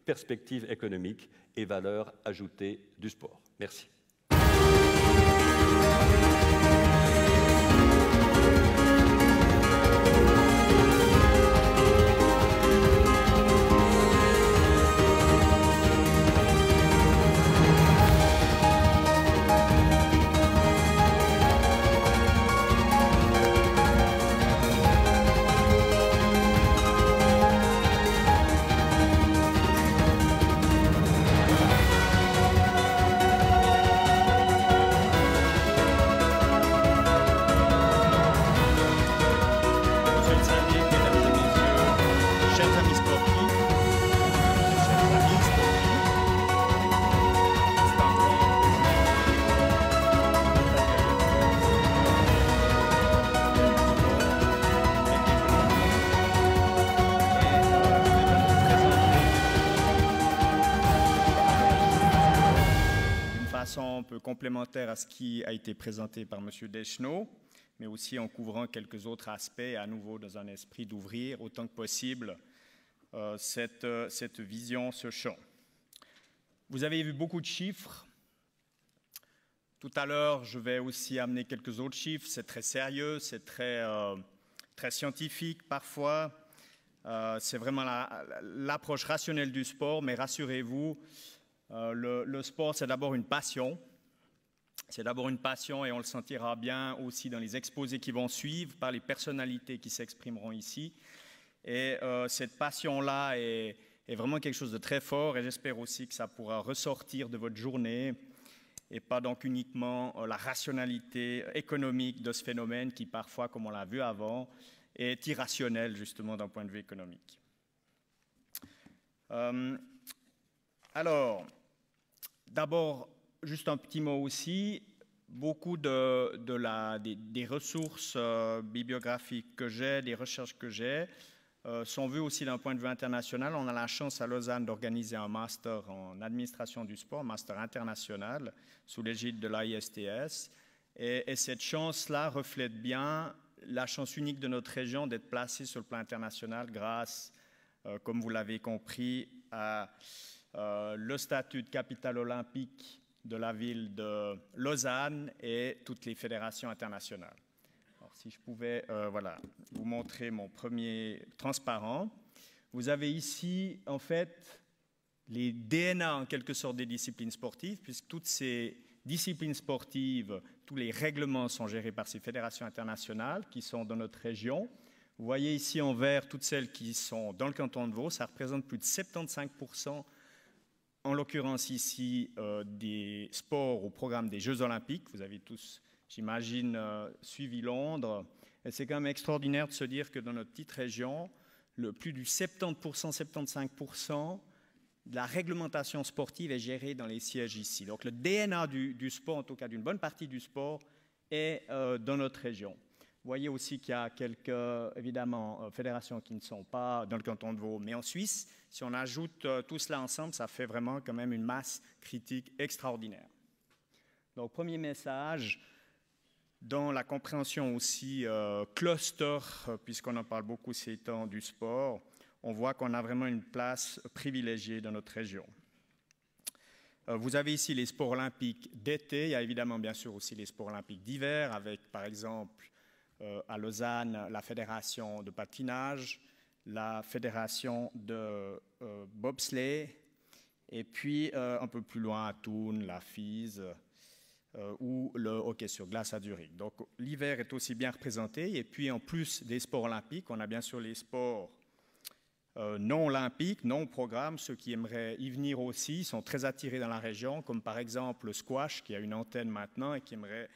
perspectives économiques et valeur ajoutée du sport. Merci. Un peu complémentaire à ce qui a été présenté par M. Deschenaux, mais aussi en couvrant quelques autres aspects, à nouveau dans un esprit d'ouvrir autant que possible cette vision, ce champ. Vous avez vu beaucoup de chiffres. Tout à l'heure, je vais aussi amener quelques autres chiffres. C'est très sérieux, c'est très scientifique parfois. C'est vraiment l'approche rationnelle du sport, mais rassurez-vous, le sport, c'est d'abord une passion. C'est d'abord une passion et on le sentira bien aussi dans les exposés qui vont suivre par les personnalités qui s'exprimeront ici. Et cette passion-là est vraiment quelque chose de très fort et j'espère aussi que ça pourra ressortir de votre journée et pas donc uniquement la rationalité économique de ce phénomène qui parfois, comme on l'a vu avant, est irrationnel justement d'un point de vue économique. Alors, d'abord, juste un petit mot aussi, beaucoup des ressources bibliographiques que j'ai, des recherches que j'ai, sont vues aussi d'un point de vue international. On a la chance à Lausanne d'organiser un master en administration du sport, un master international, sous l'égide de l'AISTS. Et cette chance-là reflète bien la chance unique de notre région d'être placée sur le plan international grâce, comme vous l'avez compris, à le statut de capitale olympique de la ville de Lausanne et toutes les fédérations internationales. Alors, si je pouvais voilà, vous montrer mon premier transparent. Vous avez ici, en fait, les DNA, en quelque sorte, des disciplines sportives, puisque toutes ces disciplines sportives, tous les règlements sont gérés par ces fédérations internationales qui sont dans notre région. Vous voyez ici en vert toutes celles qui sont dans le canton de Vaud. Ça représente plus de 75%, en l'occurrence ici, des sports au programme des Jeux Olympiques. Vous avez tous, j'imagine, suivi Londres. Et c'est quand même extraordinaire de se dire que dans notre petite région, plus du 70%, 75% de la réglementation sportive est gérée dans les sièges ici. Donc le DNA du sport, en tout cas d'une bonne partie du sport, est dans notre région. Vous voyez aussi qu'il y a quelques, évidemment, fédérations qui ne sont pas dans le canton de Vaud, mais en Suisse. Si on ajoute tout cela ensemble, ça fait vraiment quand même une masse critique extraordinaire. Donc, premier message, dans la compréhension aussi cluster, puisqu'on en parle beaucoup ces temps du sport, on voit qu'on a vraiment une place privilégiée dans notre région. Vous avez ici les sports olympiques d'été. Il y a évidemment, bien sûr, aussi les sports olympiques d'hiver, avec, par exemple, à Lausanne, la fédération de patinage, la fédération de bobsleigh, et puis un peu plus loin à Thun, la FIS, ou le hockey sur glace à Zurich. Donc l'hiver est aussi bien représenté, et puis en plus des sports olympiques, on a bien sûr les sports non olympiques, non programmes. Ceux qui aimeraient y venir aussi sont très attirés dans la région, comme par exemple le squash, qui a une antenne maintenant et qui aimerait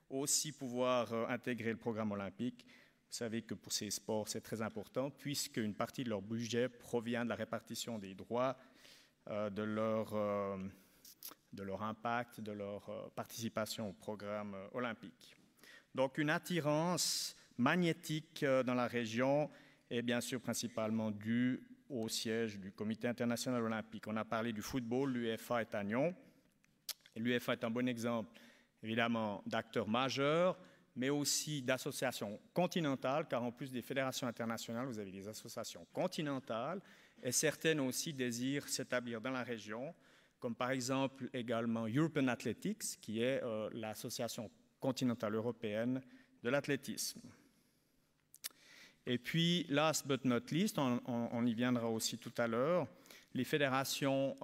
aussi pouvoir intégrer le programme olympique. Vous savez que pour ces sports, c'est très important, puisqu'une partie de leur budget provient de la répartition des droits, de leur impact, de leur participation au programme olympique. Donc une attirance magnétique dans la région est bien sûr principalement due au siège du Comité international olympique. On a parlé du football, l'UEFA est à Nyon. L'UEFA est un bon exemple, évidemment, d'acteurs majeurs, mais aussi d'associations continentales, car en plus des fédérations internationales, vous avez des associations continentales, et certaines aussi désirent s'établir dans la région, comme par exemple également European Athletics, qui est l'association continentale européenne de l'athlétisme. Et puis, last but not least, on y viendra aussi tout à l'heure, les fédérations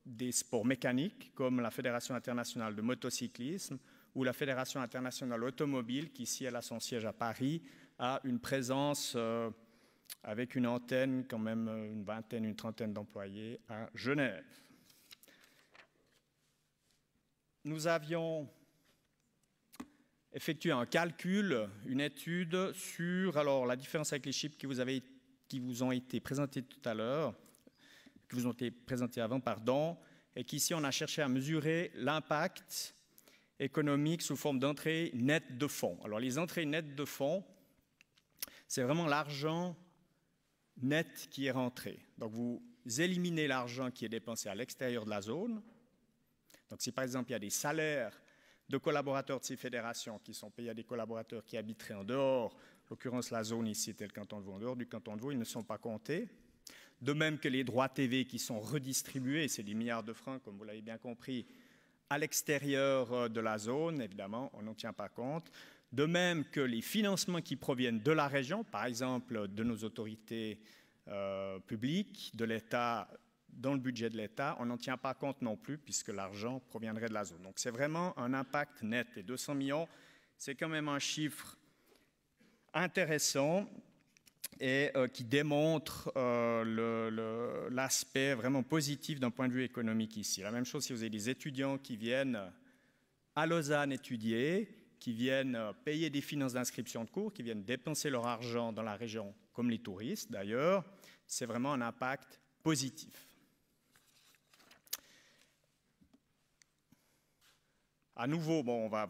des sports mécaniques, comme la Fédération internationale de motocyclisme ou la Fédération internationale automobile, qui ici elle a son siège à Paris, a une présence avec une antenne, quand même une vingtaine, une trentaine d'employés à Genève. Nous avions effectué un calcul, une étude sur la différence avec les chiffres qui vous ont été présentés tout à l'heure, qui vous ont été présentés avant, pardon, et qu'ici on a cherché à mesurer l'impact économique sous forme d'entrée nette de fonds. Alors les entrées nettes de fonds, c'est vraiment l'argent net qui est rentré. Donc vous éliminez l'argent qui est dépensé à l'extérieur de la zone. Donc si par exemple il y a des salaires de collaborateurs de ces fédérations qui sont payés à des collaborateurs qui habiteraient en dehors, en l'occurrence la zone ici était le canton de Vaud, en dehors du canton de Vaud, ils ne sont pas comptés. De même que les droits TV qui sont redistribués, c'est des milliards de francs, comme vous l'avez bien compris, à l'extérieur de la zone, évidemment, on n'en tient pas compte. De même que les financements qui proviennent de la région, par exemple de nos autorités publiques, de l'État, dans le budget de l'État, on n'en tient pas compte non plus puisque l'argent proviendrait de la zone. Donc c'est vraiment un impact net. Et 200 millions, c'est quand même un chiffre intéressant et qui démontre l'aspect vraiment positif d'un point de vue économique ici. La même chose si vous avez des étudiants qui viennent à Lausanne étudier, qui viennent payer des finances d'inscription de cours, qui viennent dépenser leur argent dans la région, comme les touristes d'ailleurs, c'est vraiment un impact positif. À nouveau, bon, on va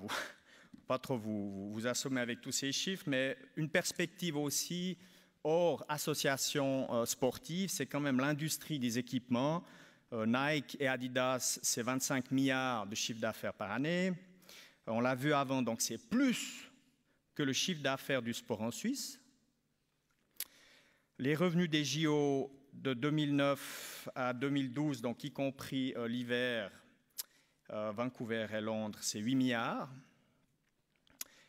pas trop vous assommer avec tous ces chiffres, mais une perspective aussi hors association sportive, c'est quand même l'industrie des équipements. Nike et Adidas, c'est 25 milliards de chiffre d'affaires par année. On l'a vu avant, donc c'est plus que le chiffre d'affaires du sport en Suisse. Les revenus des JO de 2009 à 2012, donc y compris l'hiver, Vancouver et Londres, c'est 8 milliards.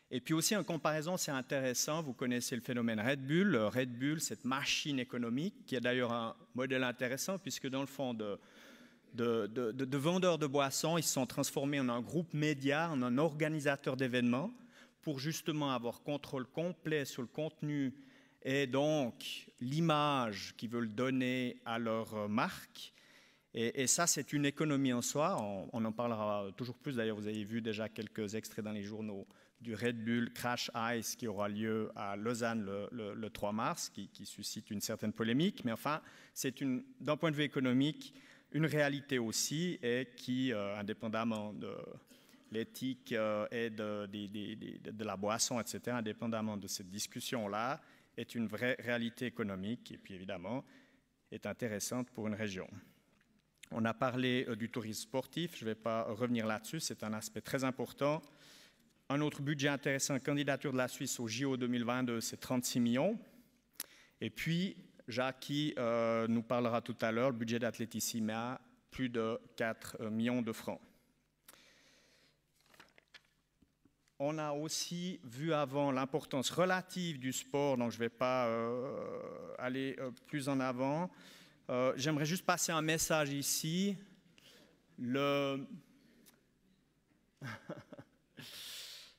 Et puis aussi en comparaison, c'est intéressant, vous connaissez le phénomène Red Bull. Red Bull, cette machine économique, qui est d'ailleurs un modèle intéressant, puisque dans le fond de vendeurs de boissons, ils se sont transformés en un groupe média, en un organisateur d'événements, pour justement avoir contrôle complet sur le contenu et donc l'image qu'ils veulent donner à leur marque. Et ça, c'est une économie en soi. On en parlera toujours plus. D'ailleurs, vous avez vu déjà quelques extraits dans les journaux du Red Bull Crash Ice qui aura lieu à Lausanne le 3 mars, qui suscite une certaine polémique. Mais enfin, c'est d'un point de vue économique une réalité aussi et qui, indépendamment de l'éthique et de la boisson, etc., indépendamment de cette discussion-là, est une vraie réalité économique et puis évidemment est intéressante pour une région. On a parlé du tourisme sportif, je ne vais pas revenir là-dessus, c'est un aspect très important. Un autre budget intéressant, candidature de la Suisse au JO 2022, c'est 36 millions. Et puis, Jackie nous parlera tout à l'heure, le budget d'Athlétissima, plus de 4 millions de francs. On a aussi vu avant l'importance relative du sport, donc je ne vais pas aller plus en avant. J'aimerais juste passer un message ici.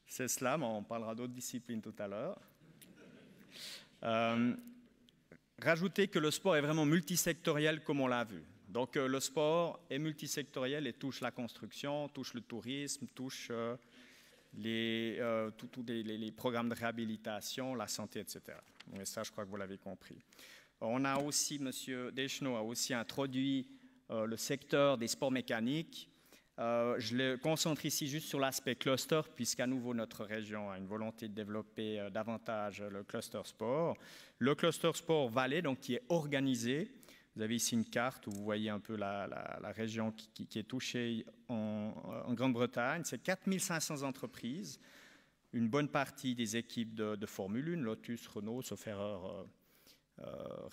C'est cela, mais on parlera d'autres disciplines tout à l'heure. Rajouter que le sport est vraiment multisectoriel comme on l'a vu. Donc le sport est multisectoriel et touche la construction, touche le tourisme, touche les programmes de réhabilitation, la santé, etc. Mais ça, je crois que vous l'avez compris. On a aussi, M. Deschenaux a aussi introduit le secteur des sports mécaniques. Je le concentre ici juste sur l'aspect cluster, puisqu'à nouveau notre région a une volonté de développer davantage le cluster sport. Le cluster sport Valais, donc qui est organisé. Vous avez ici une carte où vous voyez un peu la région qui est touchée en Grande-Bretagne. C'est 4500 entreprises, une bonne partie des équipes de Formule 1, Lotus, Renault, sauf erreur,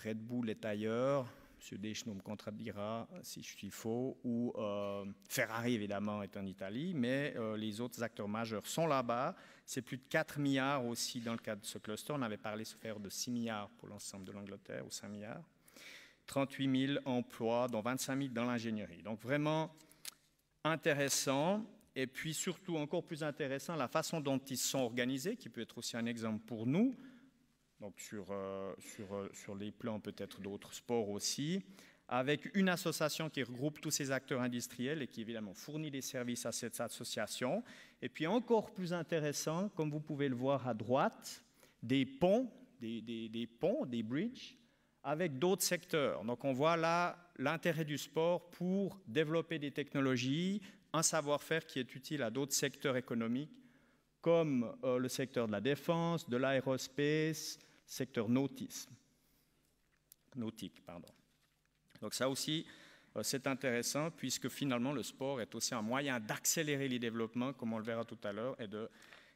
Red Bull est ailleurs, M. Deschenaux me contredira si je suis faux, ou Ferrari évidemment est en Italie, mais les autres acteurs majeurs sont là-bas. C'est plus de 4 milliards aussi dans le cadre de ce cluster. On avait parlé de 6 milliards pour l'ensemble de l'Angleterre, ou 5 milliards. 38 000 emplois, dont 25 000 dans l'ingénierie. Donc vraiment intéressant. Et puis surtout, encore plus intéressant, la façon dont ils sont organisés, qui peut être aussi un exemple pour nous, donc sur les plans peut-être d'autres sports aussi, avec une association qui regroupe tous ces acteurs industriels et qui évidemment fournit des services à cette association. Et puis encore plus intéressant, comme vous pouvez le voir à droite, des ponts, des bridges, avec d'autres secteurs. Donc on voit là l'intérêt du sport pour développer des technologies, un savoir-faire qui est utile à d'autres secteurs économiques, comme le secteur de la défense, de l'aérospace, secteur nautique. Donc ça aussi, c'est intéressant, puisque finalement le sport est aussi un moyen d'accélérer les développements, comme on le verra tout à l'heure, et de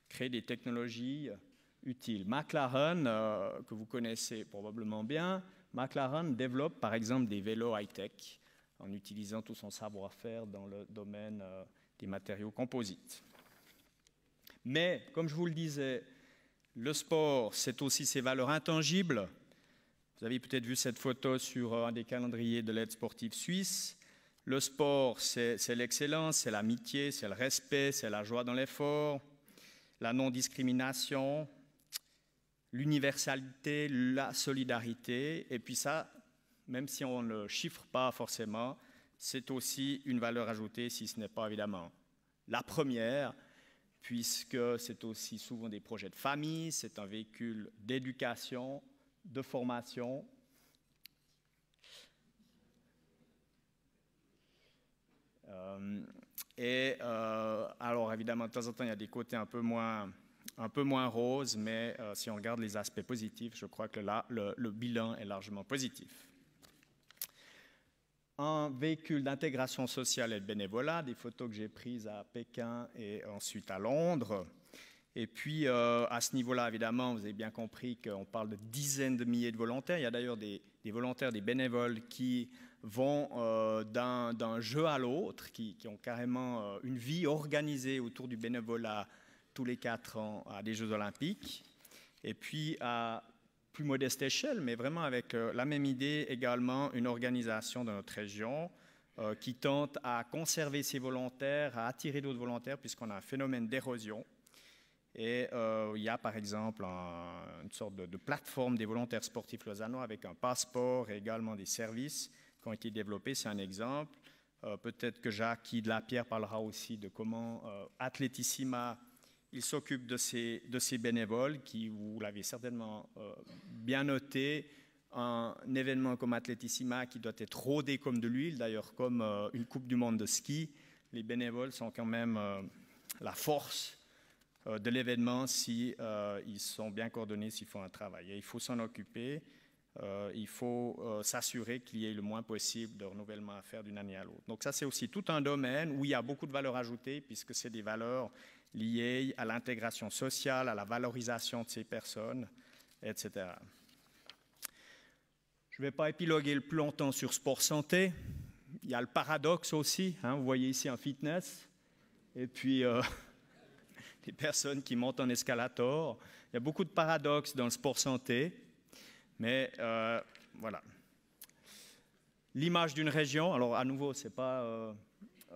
créer des technologies utiles. McLaren, que vous connaissez probablement bien, McLaren développe par exemple des vélos high-tech en utilisant tout son savoir-faire dans le domaine des matériaux composites. Mais, comme je vous le disais, le sport, c'est aussi ses valeurs intangibles. Vous avez peut-être vu cette photo sur un des calendriers de l'aide sportive suisse. Le sport, c'est l'excellence, c'est l'amitié, c'est le respect, c'est la joie dans l'effort, la non-discrimination, l'universalité, la solidarité. Et puis ça, même si on ne le chiffre pas forcément, c'est aussi une valeur ajoutée, si ce n'est pas évidemment la première, puisque c'est aussi souvent des projets de famille, c'est un véhicule d'éducation, de formation. Alors évidemment, de temps en temps, il y a des côtés un peu moins roses, mais si on regarde les aspects positifs, je crois que là, le bilan est largement positif. Un véhicule d'intégration sociale et de bénévolat, des photos que j'ai prises à Pékin et ensuite à Londres. Et puis, à ce niveau-là, évidemment, vous avez bien compris qu'on parle de dizaines de milliers de volontaires. Il y a d'ailleurs des volontaires, des bénévoles qui vont d'un jeu à l'autre, qui ont carrément une vie organisée autour du bénévolat tous les 4 ans à des Jeux olympiques. Et puis, à plus modeste échelle, mais vraiment avec la même idée également, une organisation de notre région qui tente à conserver ses volontaires, à attirer d'autres volontaires, puisqu'on a un phénomène d'érosion. Et il y a par exemple une sorte de plateforme des volontaires sportifs lausannois avec un passeport et également des services qui ont été développés. C'est un exemple. Peut-être que Jacques de la Pierre parlera aussi de comment Atletissima, il s'occupe de ces bénévoles qui, vous l'avez certainement bien noté, un événement comme Atletissima qui doit être rodé comme de l'huile, d'ailleurs comme une Coupe du Monde de ski. Les bénévoles sont quand même la force de l'événement si ils sont bien coordonnés, s'ils font un travail. Et il faut s'en occuper, il faut s'assurer qu'il y ait le moins possible de renouvellement à faire d'une année à l'autre. Donc ça, c'est aussi tout un domaine où il y a beaucoup de valeurs ajoutées, puisque c'est des valeurs liées à l'intégration sociale, à la valorisation de ces personnes, etc. Je ne vais pas épiloguer le plus longtemps sur sport santé. Il y a le paradoxe aussi, hein, vous voyez ici un fitness, et puis des personnes qui montent en escalator. Il y a beaucoup de paradoxes dans le sport santé, mais voilà. L'image d'une région, alors à nouveau, ce n'est pas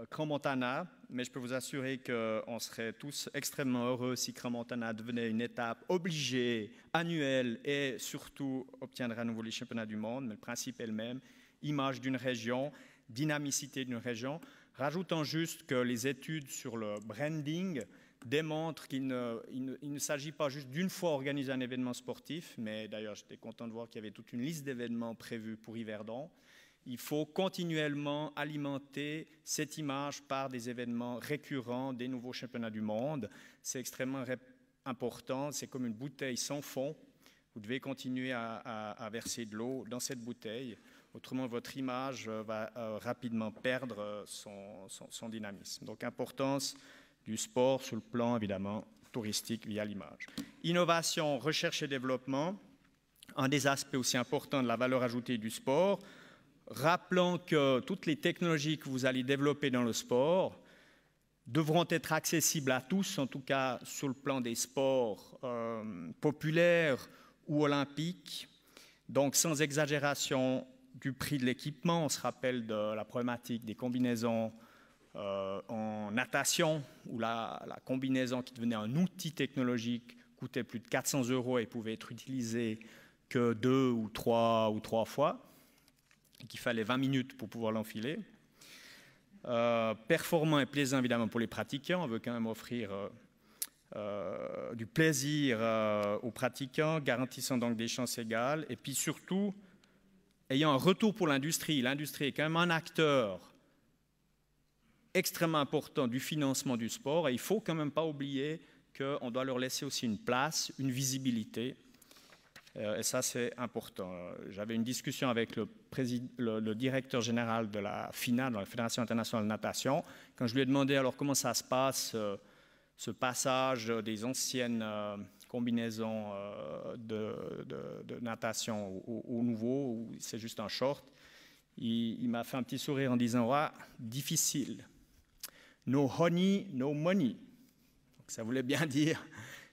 Crans-Montana, mais je peux vous assurer qu'on serait tous extrêmement heureux si Crans-Montana devenait une étape obligée, annuelle, et surtout obtiendrait à nouveau les championnats du monde. Mais le principe est le même, image d'une région, dynamicité d'une région, rajoutant juste que les études sur le branding démontrent qu'il ne s'agit pas juste d'une fois organiser un événement sportif, mais d'ailleurs j'étais content de voir qu'il y avait toute une liste d'événements prévus pour Yverdon. Il faut continuellement alimenter cette image par des événements récurrents, des nouveaux championnats du monde. C'est extrêmement important, c'est comme une bouteille sans fond. Vous devez continuer à verser de l'eau dans cette bouteille, autrement votre image va rapidement perdre son dynamisme. Donc importance du sport sur le plan évidemment touristique via l'image. Innovation, recherche et développement, un des aspects aussi importants de la valeur ajoutée du sport. rappelant que toutes les technologies que vous allez développer dans le sport devront être accessibles à tous, en tout cas sur le plan des sports populaires ou olympiques. Donc sans exagération du prix de l'équipement, on se rappelle de la problématique des combinaisons en natation, où la combinaison qui devenait un outil technologique coûtait plus de 400 € et pouvait être utilisée que 2 ou 3 fois, et qu'il fallait 20 minutes pour pouvoir l'enfiler. Performant et plaisant évidemment pour les pratiquants, on veut quand même offrir du plaisir aux pratiquants, garantissant donc des chances égales, et puis surtout ayant un retour pour l'industrie. L'industrie est quand même un acteur extrêmement important du financement du sport, et il ne faut quand même pas oublier qu'on doit leur laisser aussi une place, une visibilité, et ça c'est important. J'avais une discussion avec le directeur général de la FINA, de la Fédération internationale de natation, quand je lui ai demandé alors comment ça se passe, ce passage des anciennes combinaisons de natation au nouveau, où c'est juste un short. Il m'a fait un petit sourire en disant « Ah, difficile. No honey, no money ». Ça voulait bien dire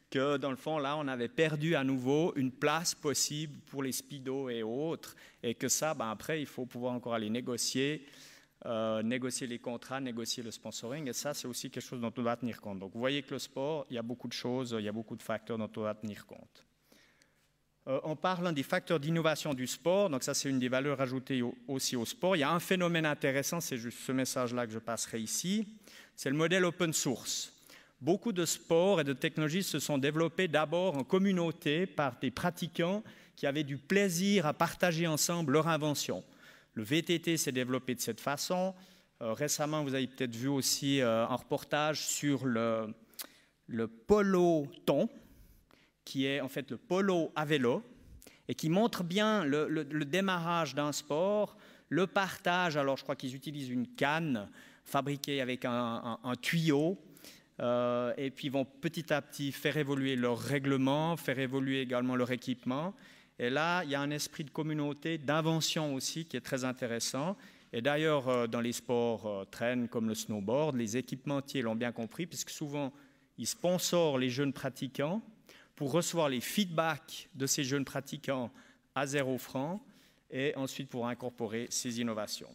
que dans le fond, là, on avait perdu à nouveau une place possible pour les speedos et autres, et que ça, après, il faut pouvoir encore aller négocier les contrats, négocier le sponsoring, et ça, c'est aussi quelque chose dont on doit tenir compte. Donc, vous voyez que le sport, il y a beaucoup de choses, il y a beaucoup de facteurs dont on doit tenir compte. En parlant des facteurs d'innovation du sport, donc ça, c'est une des valeurs ajoutées aussi au sport, il y a un phénomène intéressant, c'est juste ce message-là que je passerai ici, c'est le modèle open source. Beaucoup de sports et de technologies se sont développés d'abord en communauté par des pratiquants qui avaient du plaisir à partager ensemble leur invention. Le VTT s'est développé de cette façon. Récemment, vous avez peut-être vu aussi un reportage sur le polo-ton, qui est en fait le polo à vélo, et qui montre bien le démarrage d'un sport, le partage. Alors, je crois qu'ils utilisent une canne fabriquée avec un tuyau, et puis ils vont petit à petit faire évoluer leur règlement, faire évoluer également leur équipement. Et là, il y a un esprit de communauté, d'invention aussi, qui est très intéressant. Et d'ailleurs, dans les sports traînes comme le snowboard, les équipementiers l'ont bien compris, puisque souvent, ils sponsorent les jeunes pratiquants pour recevoir les feedbacks de ces jeunes pratiquants à 0 francs et ensuite pour incorporer ces innovations.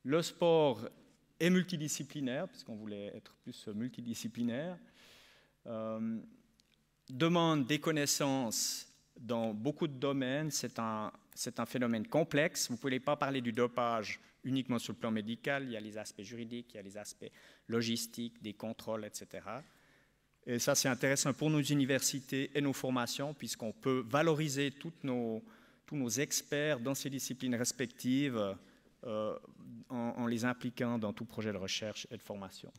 Le sport est multidisciplinaire, puisqu'on voulait être plus multidisciplinaire, demande des connaissances dans beaucoup de domaines. C'est un phénomène complexe. Vous ne pouvez pas parler du dopage uniquement sur le plan médical. Il y a les aspects juridiques, il y a les aspects logistiques, des contrôles, etc. Et ça, c'est intéressant pour nos universités et nos formations, puisqu'on peut valoriser tous nos experts dans ces disciplines respectives en les impliquant dans tout projet de recherche et de formation.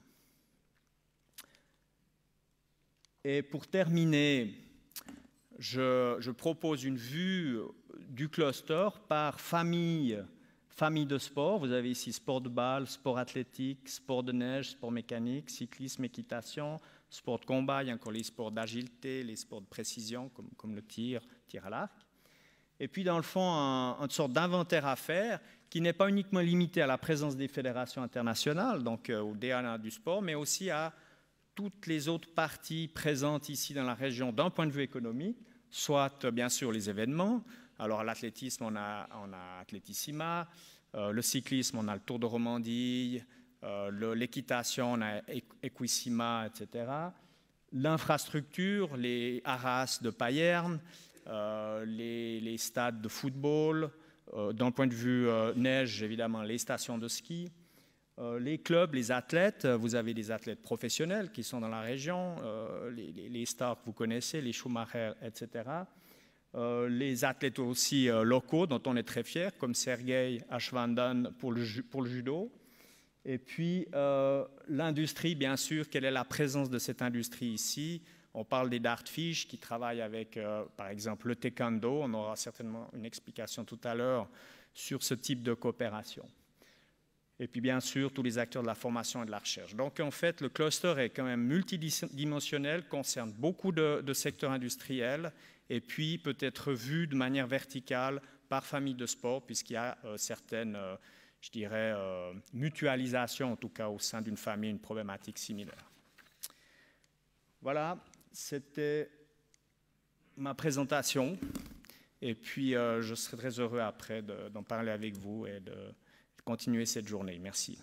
Et pour terminer, je propose une vue du cluster par famille de sport. Vous avez ici sport de balle, sport athlétique, sport de neige, sport mécanique, cyclisme, équitation, sport de combat, il y a encore les sports d'agilité, les sports de précision comme le tir à l'arc. Et puis dans le fond, une sorte d'inventaire à faire qui n'est pas uniquement limité à la présence des fédérations internationales, donc au DNA du sport, mais aussi à toutes les autres parties présentes ici dans la région d'un point de vue économique, soit bien sûr les événements. Alors l'athlétisme, on a Athletissima, le cyclisme, on a le Tour de Romandie, l'équitation, on a Equissima, etc. L'infrastructure, les Arras de Payerne, les stades de football, d'un point de vue neige, évidemment, les stations de ski, les clubs, les athlètes. Vous avez des athlètes professionnels qui sont dans la région, les stars que vous connaissez, les Schumacher, etc. Les athlètes aussi locaux dont on est très fiers, comme Sergei Ashvandan pour le judo. Et puis l'industrie, bien sûr, quelle est la présence de cette industrie ici? On parle des Dartfish qui travaillent avec, par exemple, le taekwondo. On aura certainement une explication tout à l'heure sur ce type de coopération. Et puis, bien sûr, tous les acteurs de la formation et de la recherche. Donc, en fait, le cluster est quand même multidimensionnel, concerne beaucoup de secteurs industriels et puis peut être vu de manière verticale par famille de sport, puisqu'il y a certaines, je dirais, mutualisations, en tout cas au sein d'une famille, une problématique similaire. Voilà, c'était ma présentation. Et puis, je serai très heureux après d'en parler avec vous et de continuer cette journée. Merci.